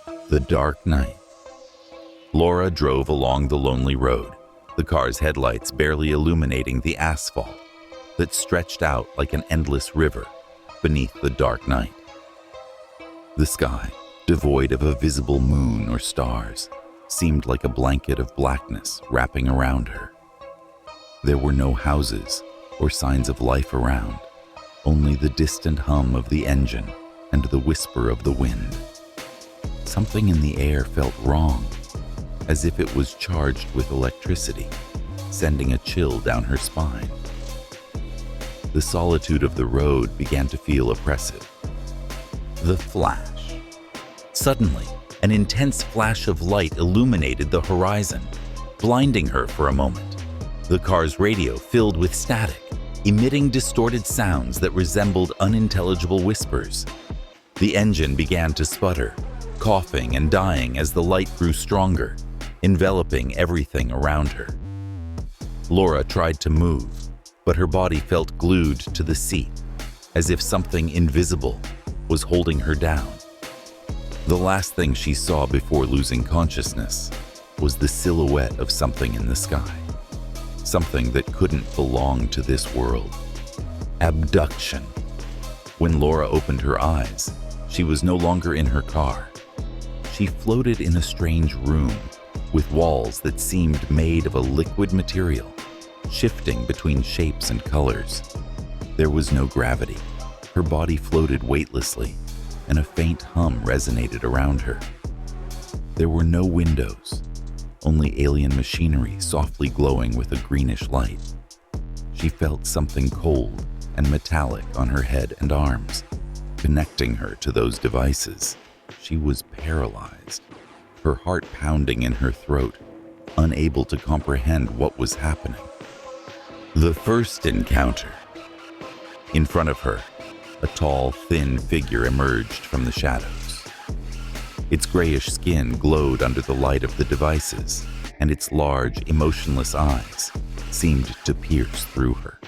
The dark night. Laura drove along the lonely road, the car's headlights barely illuminating the asphalt that stretched out like an endless river beneath the dark night. The sky, devoid of a visible moon or stars, seemed like a blanket of blackness wrapping around her. There were no houses or signs of life around, only the distant hum of the engine and the whisper of the wind. Something in the air felt wrong, as if it was charged with electricity, sending a chill down her spine. The solitude of the road began to feel oppressive. The flash. Suddenly, an intense flash of light illuminated the horizon, blinding her for a moment. The car's radio filled with static, emitting distorted sounds that resembled unintelligible whispers. The engine began to sputter, coughing and dying as the light grew stronger, enveloping everything around her. Laura tried to move, but her body felt glued to the seat, as if something invisible was holding her down. The last thing she saw before losing consciousness was the silhouette of something in the sky, something that couldn't belong to this world. Abduction. When Laura opened her eyes, she was no longer in her car. She floated in a strange room with walls that seemed made of a liquid material, shifting between shapes and colors. There was no gravity. Her body floated weightlessly, and a faint hum resonated around her. There were no windows, only alien machinery softly glowing with a greenish light. She felt something cold and metallic on her head and arms, connecting her to those devices. She was paralyzed, her heart pounding in her throat, unable to comprehend what was happening. The first encounter. In front of her, a tall, thin figure emerged from the shadows. Its grayish skin glowed under the light of the devices, and its large, emotionless eyes seemed to pierce through her.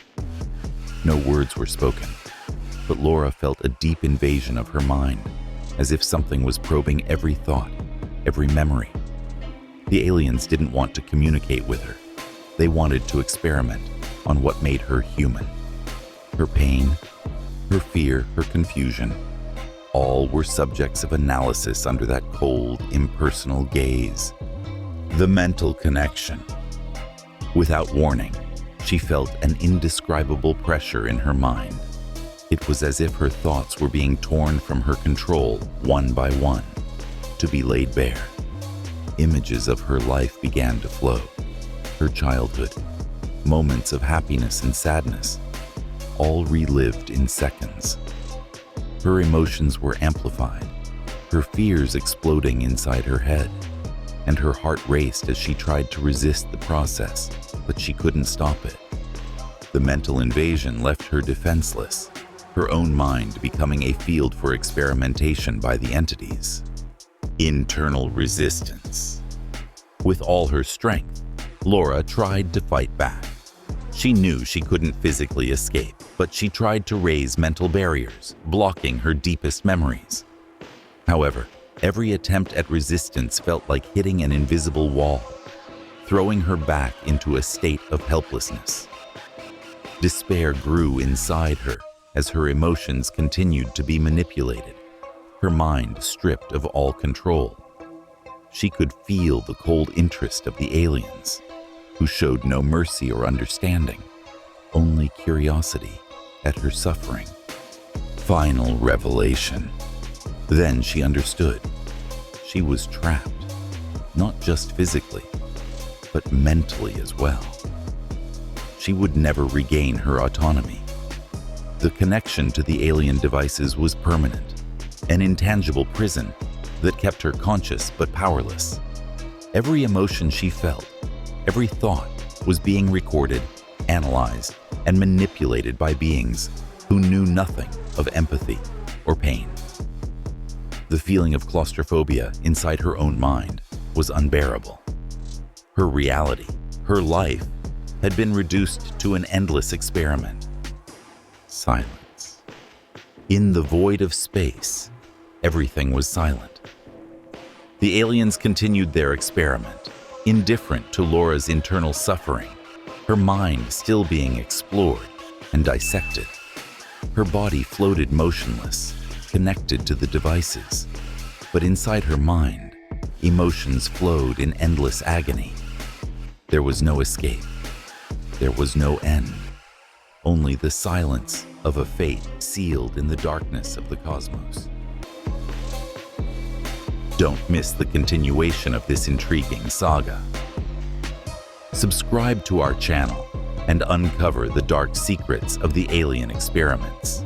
No words were spoken, but Laura felt a deep invasion of her mind, as if something was probing every thought, every memory. The aliens didn't want to communicate with her. They wanted to experiment on what made her human. Her pain, her fear, her confusion, all were subjects of analysis under that cold, impersonal gaze. The mental connection. Without warning, she felt an indescribable pressure in her mind. It was as if her thoughts were being torn from her control one by one, to be laid bare. Images of her life began to flow. Her childhood, moments of happiness and sadness, all relived in seconds. Her emotions were amplified, her fears exploding inside her head, and her heart raced as she tried to resist the process, but she couldn't stop it. The mental invasion left her defenseless, her own mind becoming a field for experimentation by the entities. Internal resistance. With all her strength, Laura tried to fight back. She knew she couldn't physically escape, but she tried to raise mental barriers, blocking her deepest memories. However, every attempt at resistance felt like hitting an invisible wall, throwing her back into a state of helplessness. Despair grew inside her as her emotions continued to be manipulated, her mind stripped of all control. She could feel the cold interest of the aliens, who showed no mercy or understanding, only curiosity at her suffering. Final revelation. Then she understood. She was trapped, not just physically, but mentally as well. She would never regain her autonomy. The connection to the alien devices was permanent, an intangible prison that kept her conscious but powerless. Every emotion she felt, every thought was being recorded, analyzed, and manipulated by beings who knew nothing of empathy or pain. The feeling of claustrophobia inside her own mind was unbearable. Her reality, her life, had been reduced to an endless experiment. Silence. In the void of space, everything was silent. The aliens continued their experiment, indifferent to Laura's internal suffering, her mind still being explored and dissected. Her body floated motionless, connected to the devices, but inside her mind, emotions flowed in endless agony. There was no escape. There was no end. Only the silence of a fate sealed in the darkness of the cosmos. Don't miss the continuation of this intriguing saga. Subscribe to our channel and uncover the dark secrets of the alien experiments.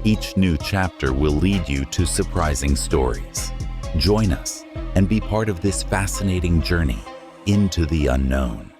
Each new chapter will lead you to surprising stories. Join us and be part of this fascinating journey into the unknown.